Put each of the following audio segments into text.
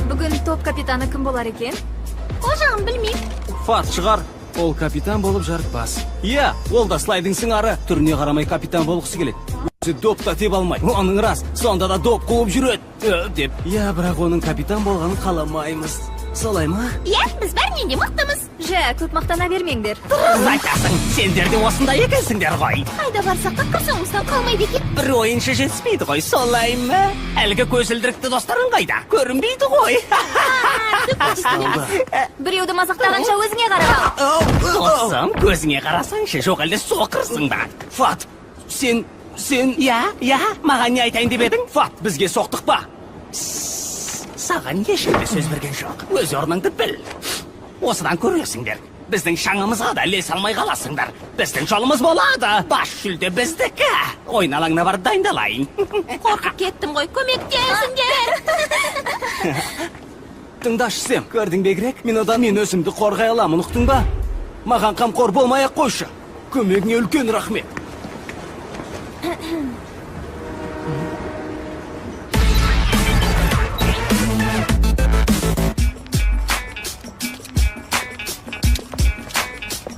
Бүгін топ капитаны кім болар екен? О жағын білмейм. Фат шығар. Ол капитан болып жарытпас. Иә, ол да слайдың сыңары. Түріне қарамай капитан болғысы келеді. Өзі допта теп алмай. Оның рас, сонда да доп қуып жүреді. Деп. Иә, бірақ оның капитан болғанын қаламаймыз. Солай ма? Иә, біз бәрінен де мықтымыз. Жә, көп мақтана бермеңдер. Дұрыс айтасың, сендер де осындай екенсіңдер ғой. Қайда барсақ та құрсауымыздан қалмайды екен. Бір ойыншы жетіспейді ғой, солай ма? Әлгі көзілдірікті достарың қайда? Көрінбейді ғой. Біреуді мазақтағанша өзіңе қара. Досым, көзіңе қарасаңшы, жоқ әлде соқырсың ба? Фат, сен... Я, маған не айтайын деп едің? Фат, бізге соқтық ба? Саған ешкімде сөз берген жоқ. Өз орныңды біл. Осыдан көресіңдер. Біздің шаңымызға да ілесе алмай қаласыңдар. Біздің жолымыз болады. Бас жүлде біздікі. Ойын алаңына бар дайындалайын. Қорқып кеттім ғой, көмектесіңдер. Тыңдашы сен, көрдің бе керек? Мен өзімді қорғай аламын, ұқтың ба? Маған қамқор болмай-ақ қойшы. Көмегіңе үлкен рахмет.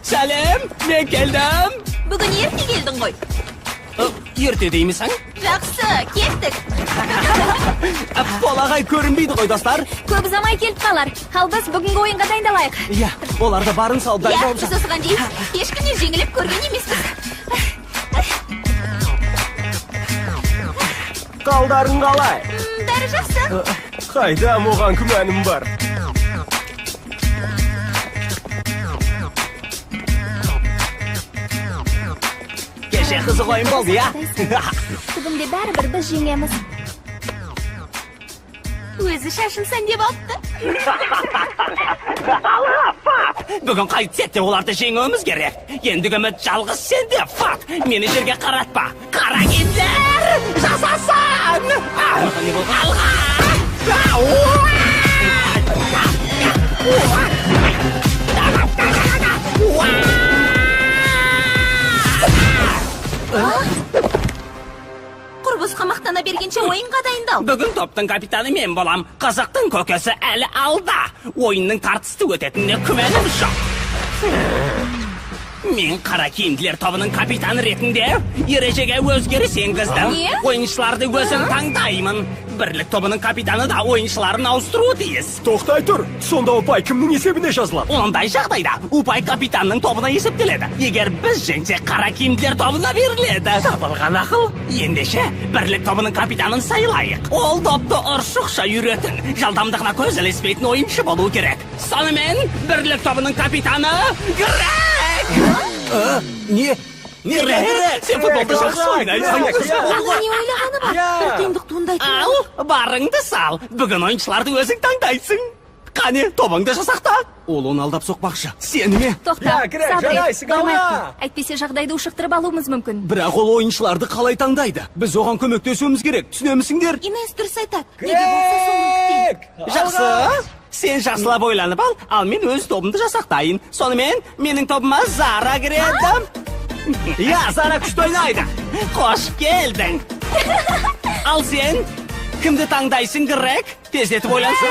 Сәлем, мен келдім. Бүгін ерте келдің ғой. Ерте деймісің? Жақсы, кеттік. Болағай көрінбейді ғой, достар. Көп ұзамай келіп қалар. Ал біз бүгінгі ойынға дайындалайық. Иә, олар да барын салып Иә, дайындалып біз осыған дейін ешкімнен жеңіліп көрген емеспіз. Қалдарың қалай? Бәрі жақсы. Қайдам, оған күмәнім бар. Кеше қызық ойын болды, я? Түбінде бәрібір біз жеңеміз. Өзі шашын сәндеп алыпты. Бүгін қайтсетте оларды жеңуіміз керек. Ендігі үміт жалғыз сенде, Фат. Мені жерге қаратпа. Қара кендер! Жасасан! Алға! Құрбысқа мақтана бергенше ойынға дайындал. Бүгін топтың капитаны мен болам. Қазақтың көкесі әлі алда. Ойынның тартысты өтетініне күмәнім жоқ. Мен қара киімділер тобының капитаны ретінде ережеге өзгеріс енгіздім. Не? Ойыншыларды өзім таңдаймын. Бірлік тобының капитаны да ойыншыларын ауыстыру тиіс. Тоқтай тұр, сонда ұпай кімнің есебіне жазылады? Ондай жағдайда ұпай капитанның тобына есептеледі. Егер біз жеңсек қара киімділер тобына беріледі. Табылған ақыл. Ендеше бірлік тобының капитанын сайлайық. Ол топты ұршықша үйретін, жалдамдығына көз ілеспейтін ойыншы болу керек. Сонымен бірлік тобының капитаны Грек! Не? Грек! Сен футболды жақсы ойнайсың. Ана не ойлағаны бар? Бір қиындық туындайтын. Ал, барыңды сал. Бүгін ойыншыларды өзің таңдайсың. Қане, тобыңды жасақта. Ол оны алдап соқпақшы. Сені ме? Тоқта, Иә, Грек, жарайсың, алға. Әйтпесе жағдайды ушықтырып алуымыз мүмкін. Бірақ ол ойыншыларды қалай таңдайды? Біз оған көмектесуіміз керек, түсінемісіңдер? Инес дұрыс айтады. Неге болса соны күтейін. Жақсы. Сен жақсылап ойланып ал мен өз тобымды жасақтайын. Сонымен, менің тобыма Зара кіреді. Иә, Зара күшті ойнайды. Қош келдің. Ал сен, кімді таңдайсың, Грек? Тездетіп ойлансың.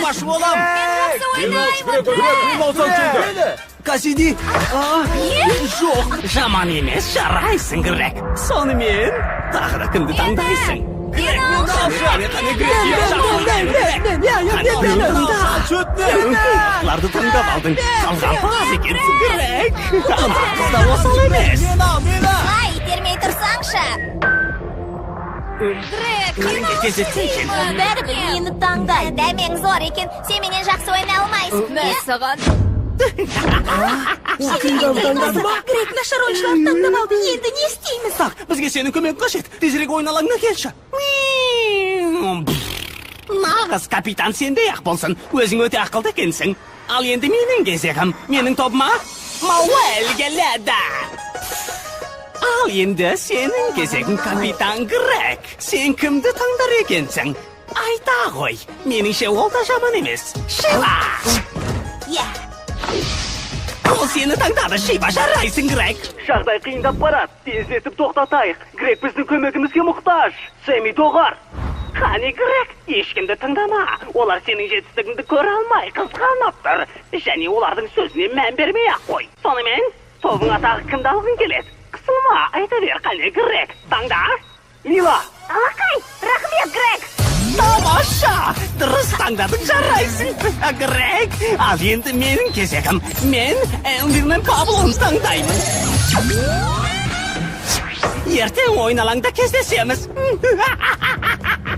Баш болам. Кассиди. Жоқ, жаман емес, жарайсың, Грек. Сонымен, тағы да кімді таңдайсың? Ларды таңдап алдың. Қалғанпаз екенсің, Грек. Қыз да осал емес. Ай, итермей тұрсаңшы. Грек, Қырыңды тездетсейшін. Бәрібір мені таңдай. Дәмең зор екен, сен менен жақсы ойнай алмайсың. Мен саған. Грек нашар ойыншыларды таңдап алды. Енді не істейміз? Так, бізге сенің көмек қажет. Тезірек ойын алаңына келші. нағыз капитан сендей-ақ болсын. Өзің өте ақылды екенсің. Ал енді менің кезегім. Менің тобыма Мауэль келеді. Ал енді сенің кезегің, капитан Грег. Сен кімді таңдар екенсің? Айта ғой, меніңше ол да жаман емес. Шила! Ол сені таңдады, Шиба, жарайсың, Грег. Жағдай қиындап барады. Тездетіп тоқтатайық. Грег біздің көмегімізге мұқтаж. Сэмми доғар. Қане, Грег, ешкімді тыңдама. Олар сенің жетістігіңді көре алмай қызғанып тұр. Және олардың сөзіне мән бермей-ақ қой. Сонымен, тобыңа тағы кімді алғың келеді? Қысылма, айта бер, қане, Грег. Таңда? Лила! Алақай, рахмет, Грег. Тамаша! Дұрыс таңдадың, жарайсың. Грег, ал енді менің кезегім. Мен Элвин Паблоны таңдаймын. Ертең ойын алаңда кездесеміз.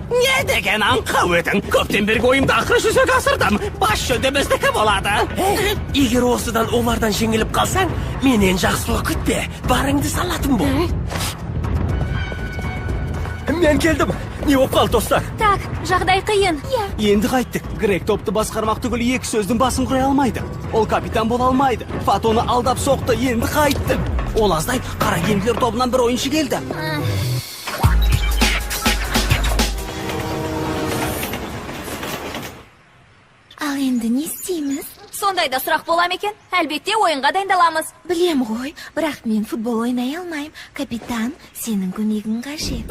Не деген аңқау едің? Көптен бергі ойымды ақыры жүзеге асырдым. Бас жүлде біздікі болады. Егер осыдан олардан жеңіліп қалсаң, менен жақсылық күтпе. Барыңды салатын бол. Мен келдім. Не болып қалды, достар? Так, жағдай қиын. Енді қайттық. Грег топты басқармақ түгіл екі сөздің басын құрай алмайды. Ол капитан бола алмайды. Фатоны алдап соқты, енді қайттық. Ол аздай қара киімділер тобынан бір ойыншы келді. Ал енді не істейміз? Сондайда сұрақ бола ма екен? Әлбетте ойынға дайындаламыз. Білем ғой, бірақ мен футбол ойнай алмайым. Капитан, сенің көмегің қажет.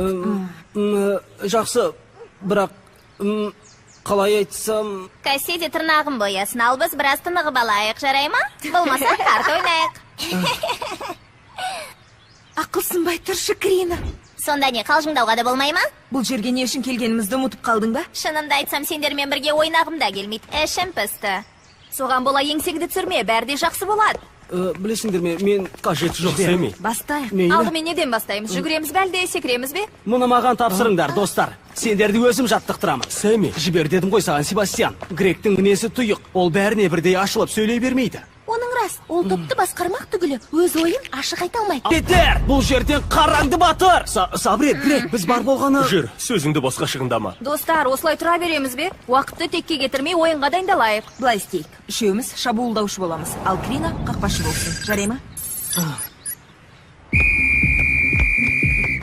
Жақсы, бірақ қалай айтсам... Кассиде тырнағын боясын, ал біз біраз тынығып алайық, жарай ма? Болмаса карта ойнайық. Ақылсынбай тұршы, Крина. Сонда не, қалжыңдауға да болмай ма? Бұл жерге не үшін келгенімізді ұмытып қалдың ба? Шынымды айтсам, сендермен бірге ойнағым да келмейді. Ішім пісті. Соған бола еңсеңді түсірме, бәрі де жақсы болады. Білесіңдер ме, мен қажеті жоқ Сэмми. Бастайық. Алдымен неден бастаймыз? Жүгіреміз бе әлде секіреміз бе? Мұны маған тапсырыңдар, достар. Сендерді өзім жаттықтырамын. Сэмми. Жібер дедім ғой саған, Себастьян. Гректің мінезі тұйық. Ол бәріне бірдей ашылып сөйлей бермейді. Оның рас, ол топты басқармақ түгілі, өз ойын ашық айта алмайды. Кетер! Бұл жерден қараңды батыр! Сабрет, Грег, біз бар болғаны... Жүр, сөзіңді босқа шығындама. Достар, осылай тұра береміз бе? Уақытты текке кетірмей ойынға дайындалайық. Былай істейік. Үшеуміз шабуылдаушы боламыз. Ал Крина қақпашы болсын. Жарай ма?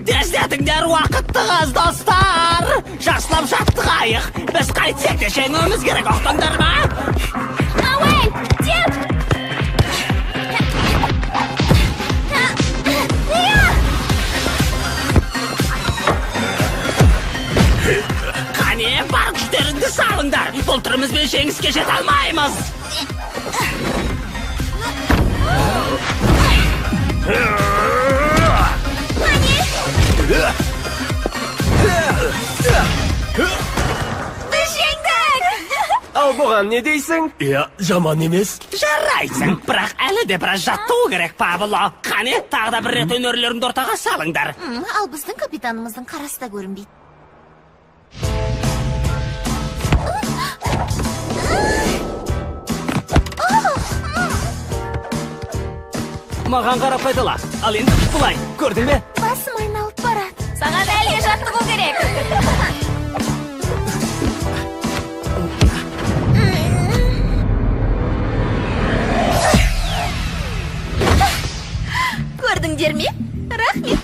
Тездетіңдер, уақыттығыз, достар! Жақсылап жаттығайық. Біз қайтсек те жеңуіміз керек, оқтыңдар ма? Мауэль, деп! Қане, бар күштеріңді салыңдар. Бұл түрімізбен жеңіске жете алмаймыз. Біз жеңдік! Ал бұған не дейсің? Жаман емес. Жарайсың, бірақ әлі де біраз жаттығу керек, Пабло. Қане, тағы да бір рет өнерлеріңді ортаға салыңдар. Ал біздің капитанымыздың қарасы да көрінбейді. Маған қарап қайтала. Ал енді бұлай, көрдің бе? Басым айналып барады. Саған әлге жаттығу керек. Көрдіңдер ме? Рахмет.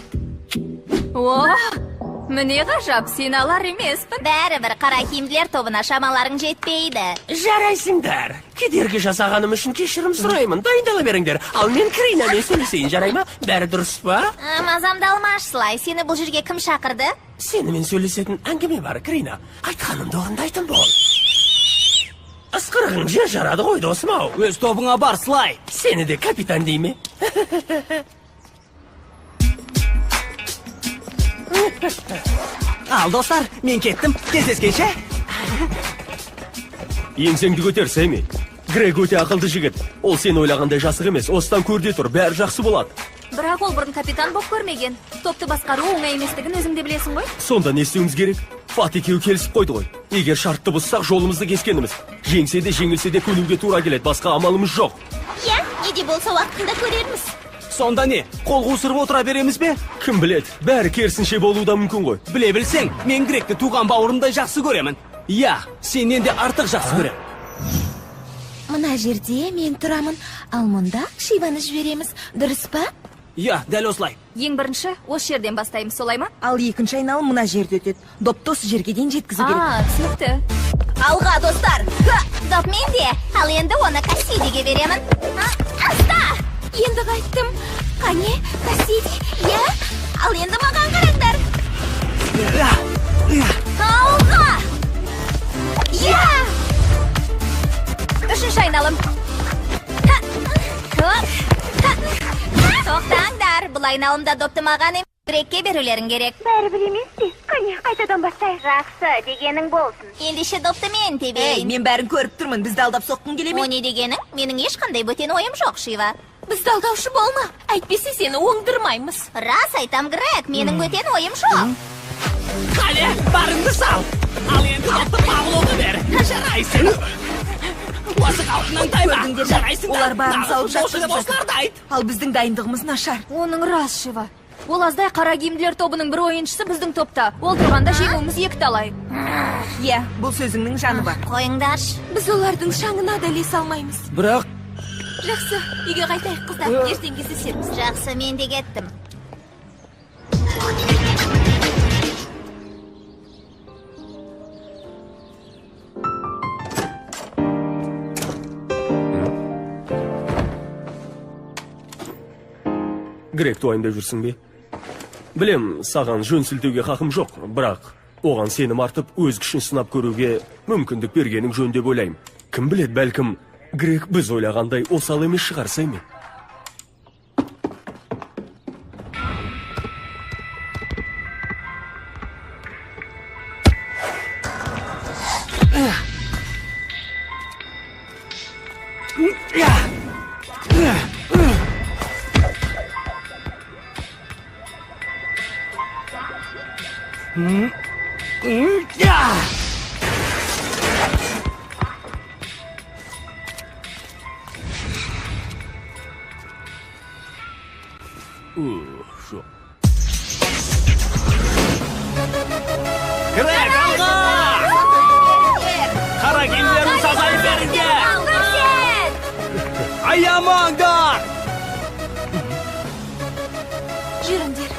Міне ғажап, сен алар емеспін. Бәрібір қара киімділер тобына шамаларың жетпейді. Жарайсыңдар. Кедергі жасағаным үшін кешірім сұраймын. Дайындала беріңдер. Ал мен Кринамен сөйлесейін, жарай ма? Бәрі дұрыс па? Мазамды алмаш, Слай. Сені бұл жерге кім шақырды? Сенімен сөйлесетін әңгіме бар, Крина. Айтқанымды орындайтын бол. Ысқырығың жер жарады ғой, досым-ау. Өз тобыңа бар, Слай. Сені де капитан дей ме? Ал, достар, мен кеттім. Кездескенше. Еңсеңді көтер, Сэмми. Грег өте ақылды жігіт. Ол сен ойлағандай жасық емес. Осыдан көрде тұр, бәрі жақсы болады. Бірақ ол бұрын капитан боп көрмеген. Топты басқару оңай еместігін өзің де білесің ғой? Сонда не істеуіміз керек? Фат екеуі келісіп қойды ғой. Егер шартты бұзсақ, жолымызды кескеніміз. Жеңсе де, жеңілсе де көнуге тура келеді. Басқа амалымыз жоқ. Не де болса уақытында көрерміз. Сонда не? Қол қусырып отыра береміз бе? Кім білет, бәрі керісінше болуы да мүмкін ғой. Біле білсең, мен Гректі туған бауырымдай жақсы көремін. Я, сенен де артық жақсы көремін. Мына жерде мен тұрамын, ал мұнда Шиваны жібереміз, дұрыс па? Я, дәл осылай. Ең бірінші осы жерден бастаймыз, солай ма? Ал екінші айналым мына жерде өтеді. Допты осы жерге дейін жеткізу керек. Түсінікті. Алға, достар! Доп менде, ал енді оны Кассидиге беремін. Аста! Енді қайттым. Қане, Кассиди, я? Ал енді маған қараңдар. Алға! Я! Үшінші айналым. Тоқтаңдар, бұл айналымда допты маған Грекке берулерің керек. Бәрібір емес пе? Қане, қайтадан бастайық. Жақсы, дегенің болсын. Ендеше допты мен Ей, тебейін. мен бәрін көріп тұрмын. Бізді алдап соққың келе О ме? не дегенің? Менің ешқандай бөтен ойым жоқ, Шива. Бізді алдаушы болма. Әйтпесе сені оңдырмаймыз. Рас айтам, Грек, менің бөтен ойым жоқ. Қане, барыңды сал. Ал енді допты Павловға бер. Жарайсың. Осы қалпынан тайма. Көрдіңдер ме? Жарайсың. Олар барын салып жатыр. Осыларды айт. Ал біздің дайындығымыз нашар. Оның рас, Шива. Ол аздай қара киімділер тобының бір ойыншысы біздің топта. Ол тұрғанда жеңуіміз екі талай. Иә, бұл сөзіңнің жаны бар. Қойыңдаршы. Біз олардың шаңына да ілесе алмаймыз. Бірақ, Жақсы, үйге қайтайық, қыздар. Ертең кездесерміз. Жақсы, мен де кеттім. Грек тойында жүрсің бе? Білем, саған жөн сілтеуге хақым жоқ, бірақ оған сенім артып, өз күшін сынап көруге мүмкіндік бергенің жөн деп ойлаймын. Кім білет, бәлкім, Грек біз ойлағандай осал емес шығарса ме? Жоқ. Грек, алға! Қара киімдерін сазай беріңдер. аямаңдар! Жүріңдер.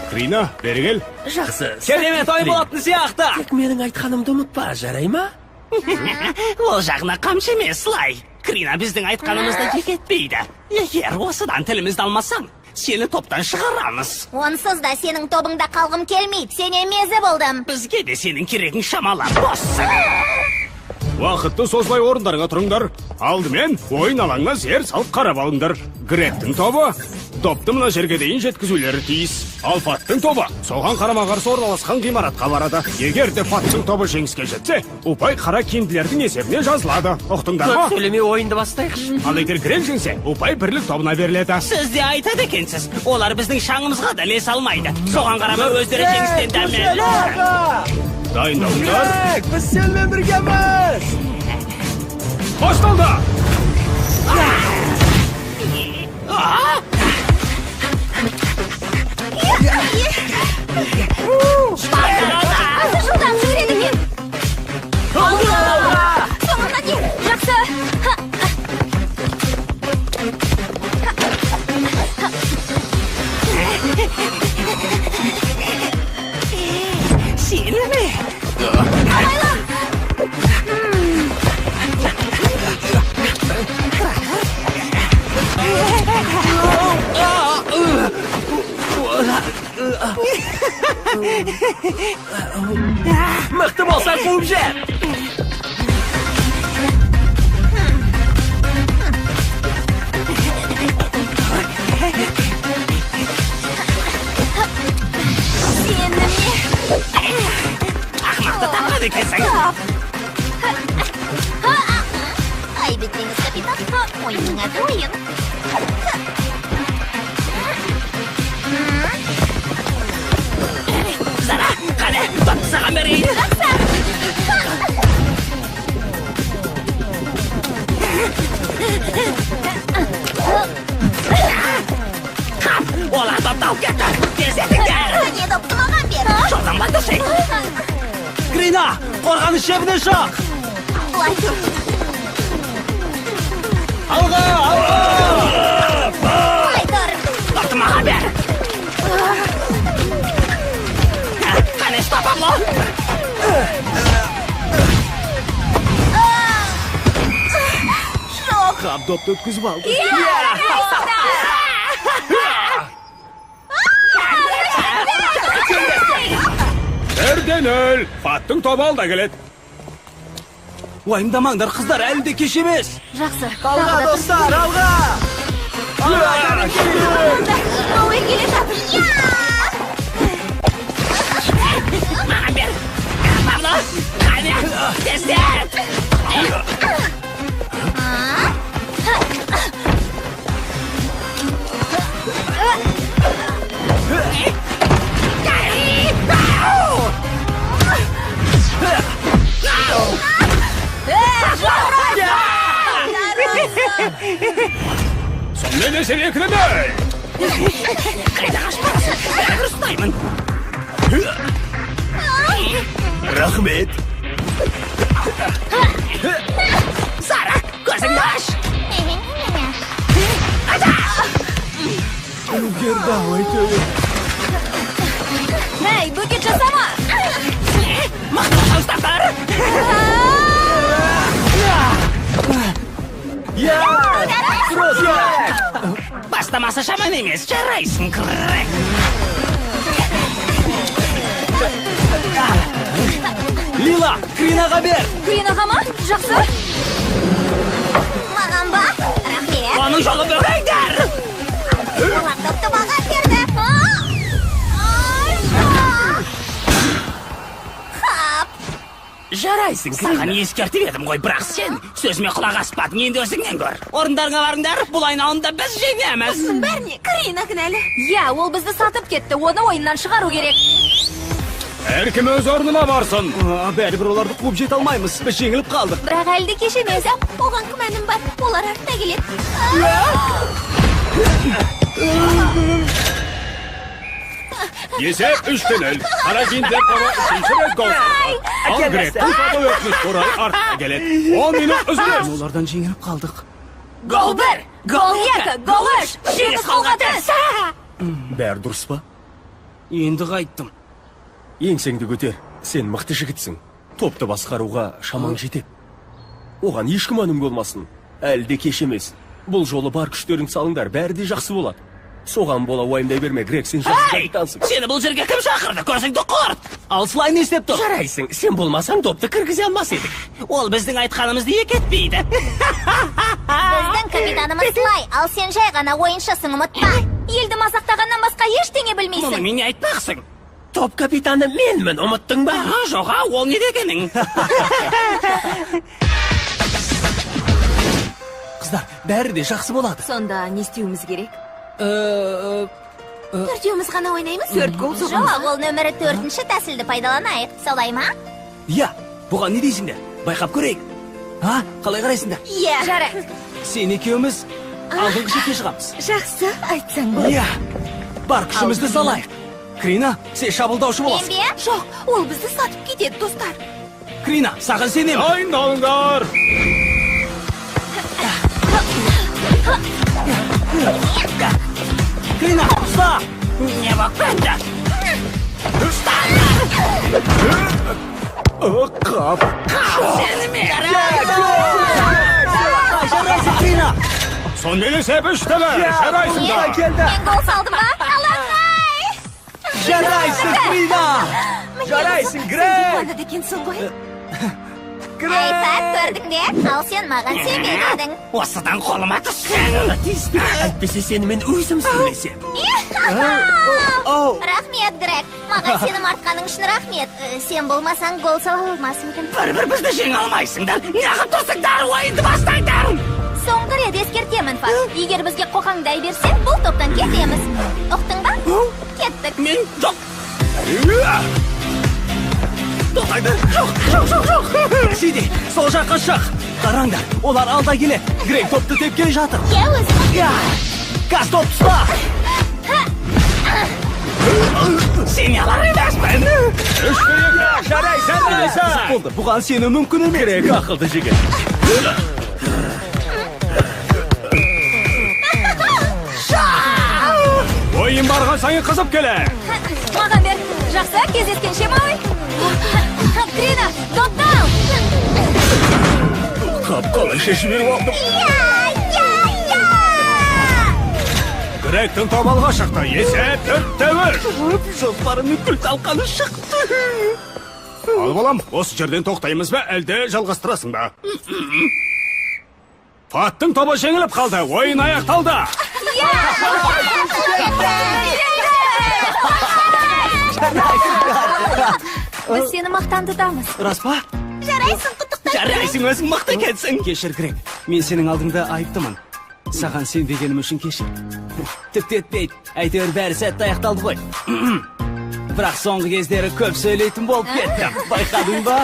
Крина, бері кел. Жақсы. Керемет ой болатын сияқты. Тек менің айтқанымды ұмытпа, жарай ма? Ол жағына қамшы емес, Слай. Крина біздің айтқанымызды ек етпейді. Егер осыдан тілімізді алмасаң, сені топтан шығарамыз. Онсыз да сенің тобыңда қалғым келмейді. Сен емезі болдым. Бізге де сенің керегің шамалап боссың. Уақытты созбай орындарыңа тұрыңдар. Алдымен ойын алаңына зер салып қарап алыңдар. Гректің тобы допты мына жерге дейін жеткізулері тиіс. Ал Фаттың тобы соған қарама-қарсы орналасқан ғимаратқа барады. Егер де Фаттың тобы жеңіске жетсе, ұпай қара киімділердің есебіне жазылады. Ұқтыңдар ма? Көп сөйлемей ойынды бастайықшы. Ал егер Грек жеңсе, ұпай бірлік тобына беріледі. Сіз де айтады екенсіз. Олар біздің шаңымызға да ілесе алмайды. Соған қарамай өздері жеңістен дәмелі. Дайындалыңдар. Біз сенімен біргеміз. Басталды! Аты жылдам жүреді екен. Соңына дейін. Жақсы. Сені ме? Мықты болса қуып жер. Ақмақты тапқан екенсің. Ай, бітпеңіз, капитан. Ойынның аты ойын. Зара, қане, допты саған берейін. Қорғаныс шебіне шақ! Былай тұр. Алға! Былай тұр. Топты маған бер. Қане, стоп, Пабло. Қап допты өткізіп алды. Бірден өл! Фаттың тобы алда келеді. Уайымдамаңдар, қыздар, әлі де кеш емес. Жақсы. Алға, достар, алға! Ауай келе жатыр. Маған бер. Пабло, қане, тездет. Сонымен есене кірмей! Қайда қашпарсың? Бәрі ұстаймын. Рахмет. Сара, көзіңді аш. Давай, төбе. Эй, бөгет жасама! Мақтау шауыстардар. Бастамасы шаман емес, жарайсың, күрек. Лила, Кринаға бер! Кринаға ма? Жақсы. Маған ба? Рахмет. Оның жолы бөгейдер. Олар допты маған берді. Жарайсың, саған ескертіп едім ғой, бірақ сен сөзіме құлақ аспадың, енді өзіңнен көр. Орындарыңа барыңдар, бұл айналымда біз жеңеміз. Бәріне Крина кінәлі. Я, ол бізді сатып кетті, оны ойыннан шығару керек. Әркім өз орнына барсын. Бәрібір оларды қуып жете алмаймыз. Біз жеңіліп қалдық. Бірақ әлі де кеш емес. Оған күмәнім бар. Олар артта келеді. Есеп 3-0. Қаракиімдер тобы үшінші рет гол соқты. Ал Гректің тобы өтініш орай артқа келеді. 10 минут үзіліс. Олардан жеңіліп қалдық. Гол 1, гол 2, гол 3, жеңіс қолға түс. Бәрі дұрыс па? Енді қайттым. Еңсеңді көтер. Сен мықты жігітсің. Топты басқаруға шамаң жетеді. Оған еш күмәнің болмасын. Әлі де кеш емес. Бұл жолы бар күштерін салыңдар, бәрі де жақсы болады. Соған бола уайымдай берме, Грек, сен жақсы капитансың. Сені бұл жерге кім шақырды? Көзіңді құрт. Ал Слай не істеп тұр? Жарайсың, сен болмасаң допты кіргізе алмас едік. Ол біздің айтқанымызды ек етпейді. Біздің капитанымыз Слай, ал сен жай ғана ойыншысың, ұмытпа. Елді мазақтағаннан басқа ештеңе Мұны білмейсің. мен айтпақсың. Топ капитаны менмін, ұмыттың ба? Жоға, ол не дегенің? Қыздар, бәрі де жақсы болады. Сонда не істеуіміз керек? Төртеуміз ғана ойнаймыз. 4 гол Жоқ, соғамыз. ол нөмірі 4-ші тәсілді пайдаланайық. Солай ма? Я, бұған не дейсіңдер? Байқап көрейік. А, қалай қарайсыңдар? Иә. Жарайды. Сен екеуміз алдыңғы шекке шығамыз. Жақсы, айтсаң бол. Я, бар күшімізді салайық. Крина, сен шабылдаушы Мен боласың. бе? Жоқ, ол бізді сатып кетеді, достар. Крина, саған сенемін. Дайындалыңдар. Крина, ұста! Не болып бәнді? Қап! Сені ме? Жарайсың, Крина! Сонымен есеп 3-0. Жарайсыңдар. Келді. Мен гол салдым ба? Алаңай! Жарайсың, Крина! Жарайсың, Грек! Қуанады екенсің ғой. Айпат, көрдің бе? Ал сен маған сенбей дедің. Осыдан қолыма түссең. Әйтпесе сені мен өзім сөйлесем. Рахмет, Грек. Маған сенім артқаның үшін рахмет. Сен болмасаң гол сала алмас мүмкін. Бір бізді жеңе алмайсыңдар. Неғып тұрсыңдар, ойынды бастаңдар. Соңғы рет ескертемін, Фат. Егер бізге қоқаңдай берсең, бұл топтан кетеміз. Ұқтың ба? Кеттік. Мен жоқ. Тоқтайды. Жоқ. Сиди, сол жаққа шық. Қараңдар, олар алда келеді. Грек топты тепкелі жатыр. Иә, өзім. Я, газ топ ұста. Sen yalan emasman. Қызық болды. Бұған сену мүмкін емес. Керек ақылды жігіт. Ойын барға сайын қызып келе. Маған бер. Жақсы, кездескенше малый. Крина, допты ал. Қап-қалай шешіп беріп алдым. Гректің тобы алға шықты. Есеп 4-1. Жоспарының күл талқаны шықты. Ал балам, осы жерден тоқтаймыз ба, әлде жалғастырасың ба? Фаттың тобы жеңіліп қалды. Ойын аяқталды. Біз сені мақтан тұтамыз. Рас па? Жарайсың, құттықтаймын. Жарайсың, өзің мықты екенсің. Кешір, Грег. Мен сенің алдыңда айыптымын. Саған сен дегенім үшін кешір. Тіпті етпейді. Әйтеуір бәрі сәтті аяқталды ғой. Бірақ соңғы кездері көп сөйлейтін болып кеттім. Байқадың ба?